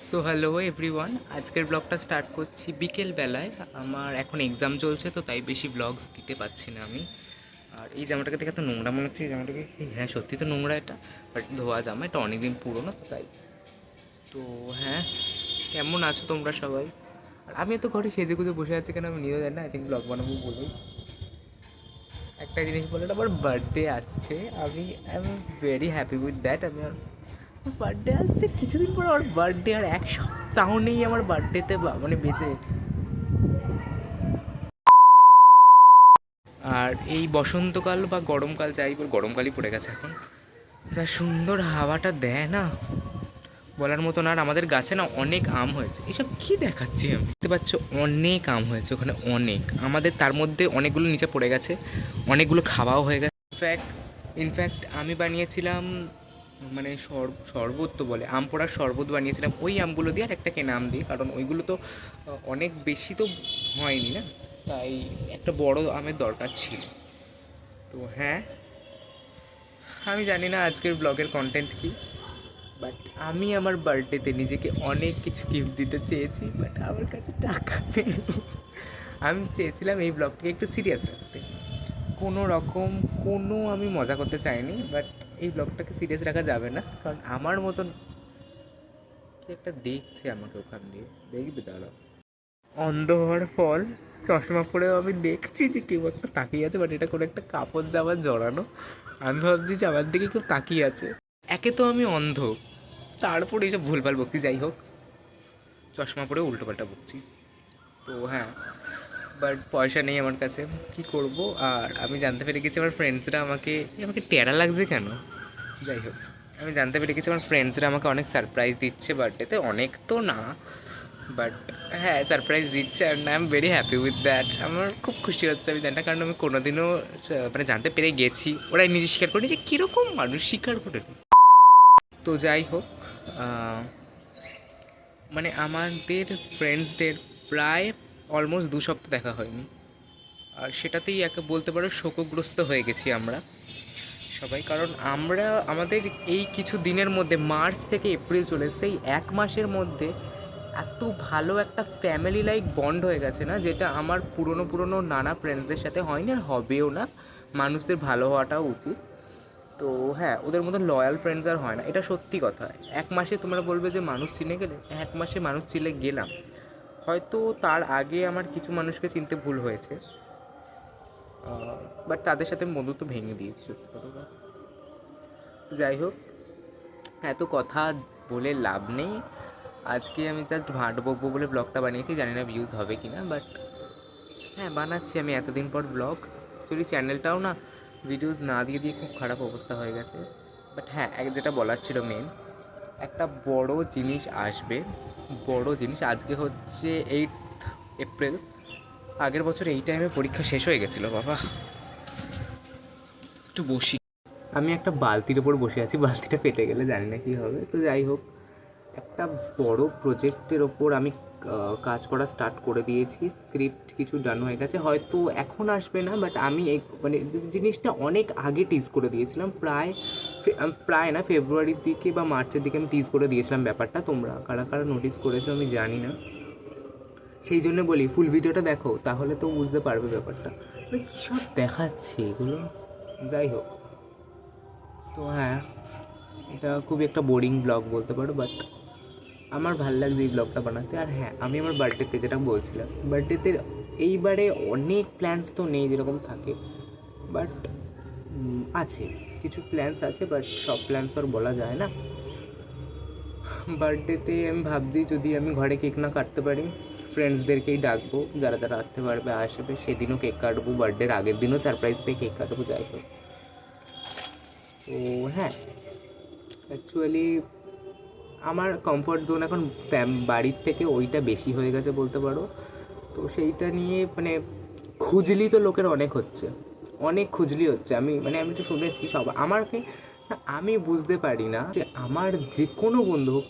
So hello everyone, আজকের ব্লগটা start করছি বিকেলবেলায়। আমার এখন এক্সাম চলছে, তো তাই বেশি ব্লগস দিতে পারছি না আমি। আর এই জামাটাকে দেখে এত নোংরা মনে হচ্ছে, এই জামাটাকে হ্যাঁ সত্যি তো নোংরা এটা, বাট ধোয়া জামা, এটা অনেকদিন পুরোনো তাই। তো হ্যাঁ, কেমন আছো তোমরা সবাই? আর আমি তো ঘরে সেজে গুজে বসে আছি কেন আমি নিজেও জানি না, আই থিঙ্ক ব্লগ বানাবো বলেই। একটা জিনিস বলে, আমার বার্থডে আসছে, আমি I am very happy with that. আমি আর বার্থডে আসছে কিছুদিন পর, আমার বার্থডে আর এক সপ্তাহ নেই আমার বার্থডেতে, মানে বেঁচে। আর এই বসন্তকাল বা গরমকাল, যাই বল, গরমকালই পড়ে গেছে এখন, যা সুন্দর হাওয়াটা দেয় না বলার মতো না। আর আমাদের গাছে না অনেক আম হয়েছে, এসব কি দেখাচ্ছি আমি, দেখতে পাচ্ছ অনেক আম হয়েছে ওখানে, অনেক আমাদের, তার মধ্যে অনেকগুলো নিচে পড়ে গেছে, অনেকগুলো খাওয়াও হয়ে গেছে। ইনফ্যাক্ট আমি বানিয়েছিলাম, মানে শরবত তো বলে, আম পোড়ার শরবত বানিয়েছিলাম ওই আমগুলো দিয়ে, আর একটা কেনা আম দিয়ে, কারণ ওইগুলো তো অনেক বেশি তো হয়নি না, তাই একটা বড় আমের দরকার ছিল। তো হ্যাঁ, আমি জানি না আজকের ব্লগের কন্টেন্ট কী, বাট আমি আমার বার্থডেতে নিজেকে অনেক কিছু গিফট দিতে চেয়েছি, বাট আমার কাছে টাকা নেই। আমি চেয়েছিলাম এই ব্লগটাকে একটু সিরিয়াস রাখতে, কোনো রকম কোনো আমি মজা করতে চাইনি, বাট এই ব্লগটাকে সিরিয়াস রাখা যাবে না, কারণ আমার মতন কি একটা দেখছে আমাকে ওখান দিয়ে, দেখবি দাঁড়াও, অন্ধ হওয়ার ফল, চশমা পরেও আমি দেখছি যে কেউ একটা তাকিয়ে আছে, বাট এটা কোনো একটা কাপড় জামা জড়ানো, আমি ভাবছি যে আমার দিকে কেউ তাকিয়ে আছে। একে তো আমি অন্ধ, তারপর এইসব ভুলভাল বকছি, যাই হোক, চশমা পরে উল্টোপাল্টা বকছি। তো হ্যাঁ, বাট পয়সা নেই আমার কাছে, কি করব। আর আমি জানতে পেরে গেছি আমার ফ্রেন্ডসরা আমাকে, আমাকে টেরা লাগছে কেন, যাই হোক, আমি জানতে পেরে গেছি আমার ফ্রেন্ডসরা আমাকে অনেক সারপ্রাইজ দিচ্ছে বার্থডেতে, অনেক তো না, বাট হ্যাঁ সারপ্রাইজ দিচ্ছে, and I am very happy with that. আমার খুব খুশি হচ্ছে, আমি জানি না, কারণ আমি কোনোদিনও মানে জানতে পেরে গেছি, ওরাই নিজে স্বীকার করেনি যে কীরকম মানুষ, স্বীকার করে। তো যাই হোক, মানে আমাদের ফ্রেন্ডসদের প্রায় অলমোস্ট 2 সপ্তাহ দেখা হয়নি, আর সেটাতেই একে বলতে পারো শোকগ্রস্ত হয়ে গেছি আমরা সবাই, কারণ আমরা আমাদের এই কিছু দিনের মধ্যে, মার্চ থেকে এপ্রিল চলে এসেছে, এই 1 মাসের মধ্যে এত ভালো একটা ফ্যামিলি লাইক বন্ড হয়ে গেছে না, যেটা আমার পুরনো পুরনো নানা ফ্রেন্ডসদের সাথে হয়নি, আর হবেও না। মানুষদের ভালো হওয়াটাও উচিত। তো হ্যাঁ, ওদের মতো লয়াল ফ্রেন্ডস আর হয় না, এটা সত্যি কথা। 1 মাসে তোমরা বলবে যে মানুষ চিনে গেলে, 1 মাসে মানুষ চিনে গেলাম। হয়তো তার আগে আমার কিছু মানুষকে চিনতে ভুল হয়েছে, বাট তাদের সাথে বন্ধুত্ব ভেঙে দিয়েছি, সত্যি কথা। যাই হোক, এত কথা বলে লাভ নেই, আজকে আমি জাস্ট ভাঁট বকবো বলে ব্লগটা বানিয়েছি, জানি না ভিউজ হবে কি না, বাট হ্যাঁ বানাচ্ছি আমি এতদিন পর ব্লগ। যদি চ্যানেলটাও না ভিডিওস না দিয়ে দিয়ে খুব খারাপ অবস্থা হয়ে গেছে, বাট হ্যাঁ যেটা বলার ছিল মেন, একটা বড় জিনিস আসবে, বড় জিনিস। আজকে হচ্ছে 8 এপ্রিল, আগের বছর এই টাইমে পরীক্ষা শেষ হয়ে গেছিলো বাবা। একটু বসি, আমি একটা বালতির ওপর বসে আছি, বালতিটা ফেটে গেলে জানি না কী হবে। তো যাই হোক, একটা বড় প্রজেক্টের ওপর আমি কাজ করা স্টার্ট করে দিয়েছি, স্ক্রিপ্ট কিছু ডান হয়ে গেছে, হয়তো এখন আসবে না, বাট আমি এই মানে জিনিসটা অনেক আগে টিজ করে দিয়েছিলাম, প্রায় না, ফেব্রুয়ারির দিকে বা মার্চের দিকে আমি টিজ করে দিয়েছিলাম ব্যাপারটা, তোমরা কারা কারা নোটিস করেছো আমি জানি না, সেই জন্য বলি ফুল ভিডিওটা দেখো, তাহলে তো বুঝতে পারবে ব্যাপারটা, কী সব দেখাচ্ছে এগুলো। যাই হোক, তো হ্যাঁ, এটা খুবই একটা বোরিং ব্লগ বলতে পারো, বাট আমার ভালো লাগছে এই ব্লগটা বানাতে। আর হ্যাঁ, আমি আমার বার্থডেতে যেটা বলছিলাম, বার্থডেতে এইবারে অনেক প্ল্যানস তো নেই যেরকম থাকে, বাট আছে, কিছু প্ল্যানস আছে, বাট সব প্ল্যানস তো আর বলা যায় না। বার্থডেতে আমি ভাবছি যদি আমি ঘরে কেক না কাটতে পারি, ফ্রেন্ডসদেরকেই ডাকবো, যারা যারা আসতে পারবে আসবে, সেদিনও কেক কাটবো, বার্থডের আগের দিনও সারপ্রাইজ পেয়ে কেক কাটবো, যাই হোক। তো হ্যাঁ, অ্যাকচুয়ালি আমার কমফর্ট জোন এখন বাড়ির থেকে ওইটা বেশি হয়ে গেছে বলতে পারো। তো সেইটা নিয়ে মানে খুজলি তো লোকের অনেক হচ্ছে, অনেক খুজলি হচ্ছে। আমি তো শুনেছি সব আমাকে, না আমি বুঝতে পারি না যে আমার যে কোনো বন্ধু হোক,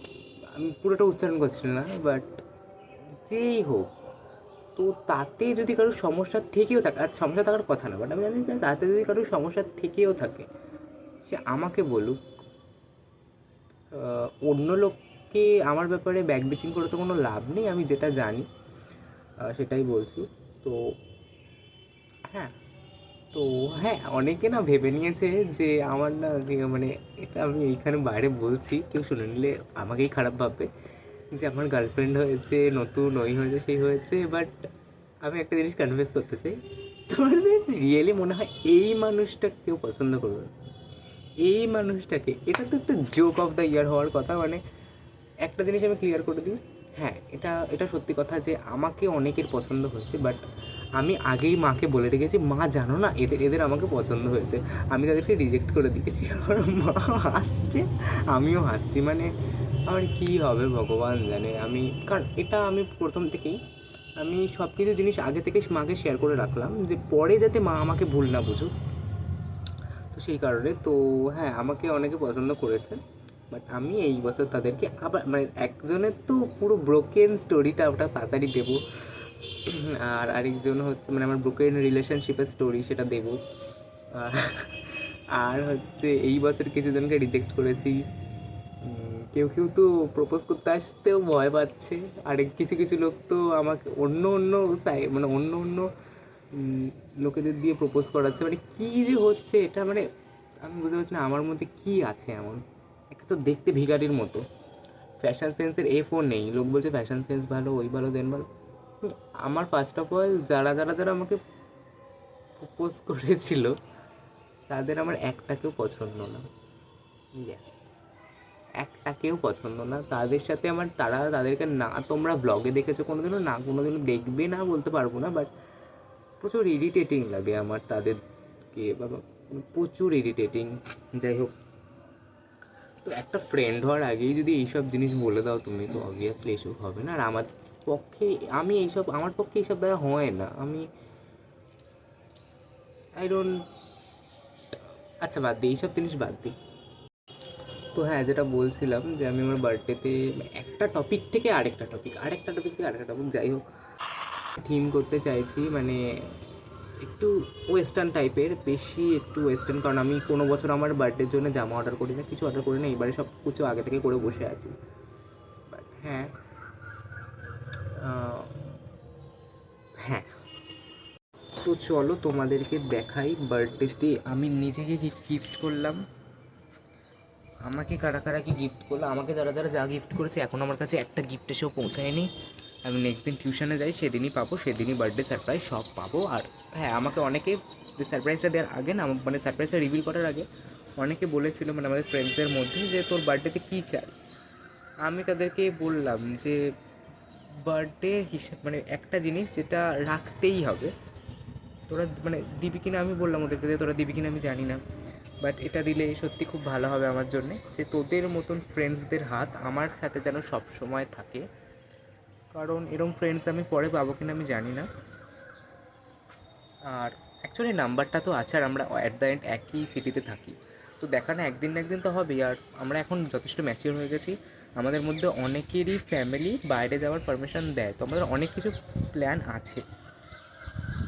আমি পুরোটা উচ্চারণ করছি না, বাট যেই হোক, তো তাতে যদি কারোর সমস্যা থেকেও থাকে, আর সমস্যা থাকার কথা না, বাট আমি জানি যে তাতে যদি কারোর সমস্যা থেকেও থাকে, সে আমাকে বলুক, অন্য লোককে আমাকে আমার ব্যাপারে ব্যাক বিচিং করে তো কোনো লাভ নেই, আমি যেটা জানি সেটাই বলছি। তো হ্যাঁ, তো হ্যাঁ, অনেকে না ভেবে নিয়েছে যে আমার না মানে এটা আমি এইখানে বাইরে বলছি, কেউ শুনে নিলে আমাকেই খারাপ ভাববে যে আমার গার্লফ্রেন্ড হয়েছে নতুন, ওই হয়েছে সেই হয়েছে। বাট আমি একটা জিনিস কনফেস করতে চাই, তোমাদের রিয়েলি মনে হয় এই মানুষটা কেউ পছন্দ করবে না? এই মানুষটাকে, এটা তো একটা জোক অফ দ্য ইয়ার হওয়ার কথা। মানে একটা জিনিস আমি ক্লিয়ার করে দিই, হ্যাঁ এটা এটা সত্যি কথা যে আমাকে অনেকের পছন্দ হয়েছে, বাট আমি আগেই মাকে বলে রেখেছি, মা জানো না এদের এদের আমাকে পছন্দ হয়েছে। আমি তাদেরকে রিজেক্ট করে দিয়েছি। আমার মা হাসছে, আমিও হাসছি। মানে আমার কী হবে ভগবান জানে। আমি কারণ এটা আমি প্রথম থেকেই আমি সব কিছু জিনিস আগে থেকে মাকে শেয়ার করে রাখলাম, যে পরে যাতে মা আমাকে ভুল না বুঝুক। তো সেই কারণে তো হ্যাঁ, আমাকে অনেকে পছন্দ করেছে, বাট আমি এই বছর তাদেরকে আবার মানে একজনের তো পুরো ব্রোকেন স্টোরিটা ওটা তাড়াতাড়ি দেবো, আর আরেকজন হচ্ছে মানে আমার ব্রোকেন রিলেশনশিপের স্টোরি সেটা দেবো। আর হচ্ছে এই বছর কিছুজনকে রিজেক্ট করেছি। কেউ কেউ তো প্রপোজ করতে আসতেও ভয় পাচ্ছে, আর কিছু কিছু লোক তো আমাকে অন্য অন্য মানে অন্য অন্য লোকেদের দিয়ে প্রপোজ করাচ্ছে। মানে কী যে হচ্ছে এটা, মানে আমি বুঝতে পারছি না আমার মধ্যে কী আছে এমন। একটা তো দেখতে ভিখারির মতো, ফ্যাশন সেন্সের এফও নেই, লোক বলছে ফ্যাশন সেন্স ভালো, ওই ভালো দেন ভালো। আমার ফার্স্ট অফ অল যারা যারা যারা আমাকে প্রপোজ করেছিল তাদের আমার একটাকেও পছন্দ না। ইয়েস, একটাকেও পছন্দ না তাদের সাথে আমার। তাদেরকে না তোমরা ব্লগে দেখেছো কোনোদিনও, না কোনোদিনও দেখবে না বলতে পারবো না, বাট প্রচুর ইরিটেটিং লাগে আমার তাদেরকে বাবা, প্রচুর ইরিটেটিং। যাই হোক, তো একটা ফ্রেন্ড হওয়ার আগেই যদি এইসব জিনিস বলে দাও তুমি, তো অবভিয়াসলি এইসব হবে না। আর আমার পক্ষে আমার পক্ষে এইসব দ্বারা হয় না। আই ডোন্ট, আচ্ছা বাদ দিই, এইসব জিনিস বাদ দিই। তো হ্যাঁ, যেটা বলছিলাম যে আমি আমার বার্থডেতে একটা টপিক থেকে আরেকটা টপিক, যাই হোক, থিম করতে চাইছি। মানে একটু ওয়েস্টার্ন টাইপের, বেশি একটু ওয়েস্টার্ন। কারণ আমি কোনো বছর আমার বার্থডের জন্য জামা অর্ডার করি না, কিছু অর্ডার করি না, এবারে সব কিছু আগে থেকে করে বসে আছি। বাট হ্যাঁ, হ্যাঁ, তো চলো তোমাদেরকে দেখাই বার্থডেতে আমি নিজেকে কি গিফট করলাম। আমাকে কারা কারা কি গিফট করলো, আমাকে যারা যারা যা গিফট করেছে, এখন আমার কাছে একটা গিফট এসেও পৌঁছায়নি। আমি নেক্সট দিন টিউশনে যাই, সেদিনই পাবো, সেদিনই বার্থডে সারপ্রাইজ সব পাবো। আর হ্যাঁ, আমাকে অনেকে সারপ্রাইজটা দেওয়ার আগে না, মানে সারপ্রাইজটা রিভিল করার আগে অনেকে বলেছিল, মানে আমাদের ফ্রেন্ডসদের মধ্যে, যে তোর বার্থডেতে কী চাই। আমি তাদেরকে বললাম যে বার্থডে হিসাব মানে একটা জিনিস যেটা রাখতেই হবে। তোরা মানে দিবি কিনা আমি বললাম ওদেরকে, যে তোরা দিবি কিনা আমি জানি না, বাট এটা দিলে সত্যি খুব ভালো হবে আমার জন্যে, যে তোদের মতন ফ্রেন্ডসদের হাত আমার সাথে যেন সব সময় থাকে। কারণ এরকম ফ্রেন্ডস আমি পরে পাবো কিনা আমি জানি না। আর অ্যাকচুয়ালি নাম্বারটা তো আছে, আর আমরা অ্যাট দ্য এন্ড একই সিটিতে থাকি, তো দেখা না একদিন না একদিন তো হবেই। আর আমরা এখন যথেষ্ট ম্যাচিওর হয়ে গেছি, আমাদের মধ্যে অনেকেরই ফ্যামিলি বাইরে যাওয়ার পারমিশন দেয়, তো আমাদের অনেক কিছু প্ল্যান আছে।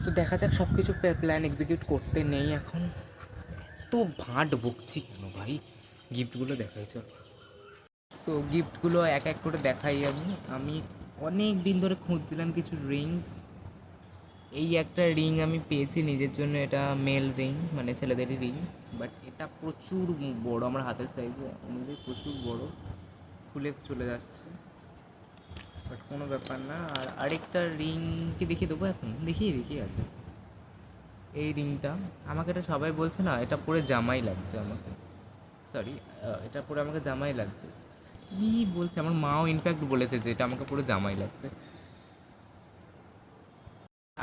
তো দেখা যাক, সব কিছু প্ল্যান এক্সিকিউট করতে নেই এখন। তো ভাঁট বকছি কেন ভাই, গিফটগুলো দেখাই চল। সো গিফটগুলো এক এক করে দেখাই। আমি অনেক দিন ধরে খুঁজছিলাম কিছু রিংস। এই একটা রিং আমি পেয়েছি নিজের জন্য, এটা মেল রিং, মানে ছেলেদেরই রিং, বাট এটা প্রচুর বড়, আমার হাতের সাইজে অনুযায়ী প্রচুর বড়, খুলে চলে যাচ্ছে, বাট কোনো ব্যাপার না। আর আরেকটা রিং কি দেখিয়ে দেবো, এখন দেখিয়ে আছে এই রিংটা। আমাকে এটা সবাই বলছে না, এটা পরে জামাই লাগছে আমাকে, সরি, এটা পরে আমাকে জামাই লাগছে। কী বলছে, আমার মাও ইনফ্যাক্ট বলেছে যে এটা আমাকে পুরো জামাই লাগছে।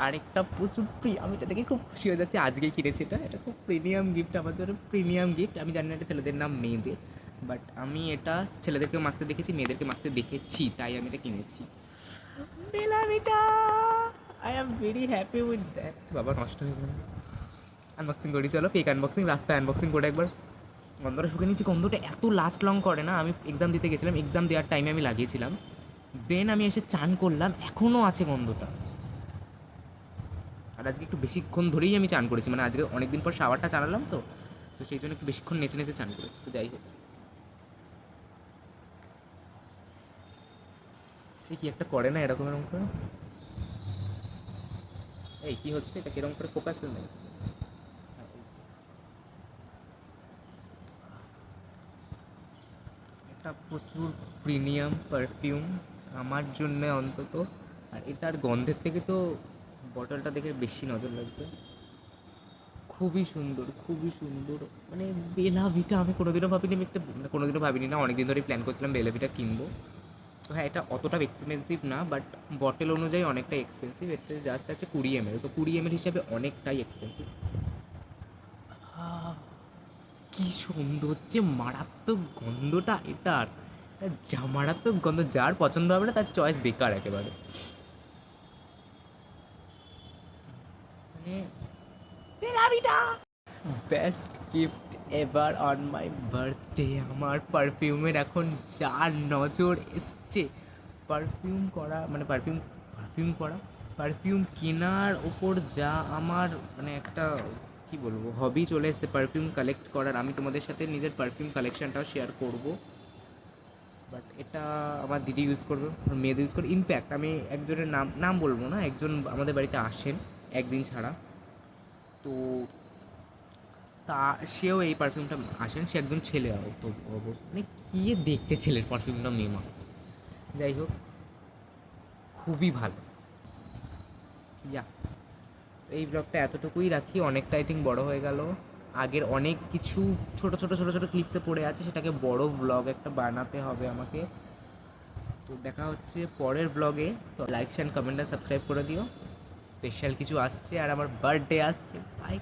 আরেকটা প্রচুর আমি এটা দেখে খুব খুশি হয়ে যাচ্ছি, আজকেই কিনেছি এটা, এটা খুব প্রিমিয়াম গিফট আমার জন্য, প্রিমিয়াম গিফট। আমি জানি না এটা ছেলেদের নাম মেয়েদের, বাট আমি এটা ছেলেদেরকে মাখতে দেখেছি, মেয়েদেরকে মাখতে দেখেছি, তাই আমি এটা কিনেছি। দিলাম এটা, I am very happy with that. বাবা নষ্ট হয়ে গেল, আনবক্সিং করি চলো, ফেক আনবক্সিং, রাস্তায় আনবক্সিং করে একবার। গন্ধটা শুকে নিচ্ছি, গন্ধটা এত লাস্ট লং করে না। আমি এক্সাম দিতে গেছিলাম, এক্সাম দেওয়ার টাইমে আমি লাগিয়েছিলাম, দেন আমি এসে চান করলাম, এখনও আছে গন্ধটা। আর আজকে একটু বেশিক্ষণ ধরেই আমি চান করেছি, মানে আজকে অনেক দিন পর শাওয়ারটা চালালাম, তো তো সেই জন্য একটু বেশিক্ষণ নেচে নেচে চান করেছি। তো যাই হোক, এই কি একটা করে না এরকম এরকম করে, এই কি হচ্ছে এটা, কিরকম করে ফোকাস নেই। এটা প্রচুর প্রিমিয়াম পারফিউম আমার জন্য অন্তত। আর এটার গন্ধের থেকে তো বটলটা দেখে বেশি নজর লাগছে। খুবই সুন্দর, খুবই সুন্দর। মানে বেলাভিটা আমি কোনোদিনও ভাবিনি, আমি একটা মানে কোনোদিনও ভাবিনি না, অনেকদিন ধরেই প্ল্যান করছিলাম বেলাভিটা কিনবো। তো হ্যাঁ, এটা অতটা এক্সপেন্সিভ না, বাট বটল অনুযায়ী অনেকটাই এক্সপেন্সিভ। এটা জাস্ট আছে 20 ml, তো 20 ml হিসাবে অনেকটাই এক্সপেন্সিভ। কি সুন্দর যে মারাত্মক গন্ধটা এটার, যা মারাত্মক গন্ধ, যার পছন্দ হবে না তার চয়েস বেকার একেবারে। মানে তেলাপিটা best gift ever on my birthday. আমার পারফিউমের এখন যা নজর এসছে, পারফিউম করা মানে পারফিউম পারফিউম করা পারফিউম কেনার ওপর যা আমার মানে একটা কি বলবো হবি চলে এসেছে পারফিউম কালেক্ট করার। আমি তোমাদের সাথে নিজের পারফিউম কালেকশনটাও শেয়ার করব। বাট এটা আমার দিদি ইউজ করবে, আমার মেয়েদের ইউজ করবে। ইনফ্যাক্ট আমি একজনের নাম নাম বলবো না, একজন আমাদের বাড়িতে আসেন একদিন ছাড়া, তো তা সেও এই পারফিউমটা আসেন, সে একজন ছেলে। তো মানে কি দেখতে ছেলের পারফিউমটা মেমা, যাই হোক খুবই ভালো। ইয়া, এই ব্লগটা এতটুকুই রাখি, অনেকটা আই থিঙ্ক বড় হয়ে গেল। আগের অনেক কিছু ছোট ছোট ছোট ছোট ক্লিপসে পড়ে আছে, সেটাকে বড় ব্লগ একটা বানাতে হবে আমাকে। তো দেখা হচ্ছে পরের ব্লগে। তো লাইক শেয়ার কমেন্ট আর সাবস্ক্রাইব করে দিও। স্পেশাল কিছু আসছে আর আমার বার্থডে আসছে। বাই।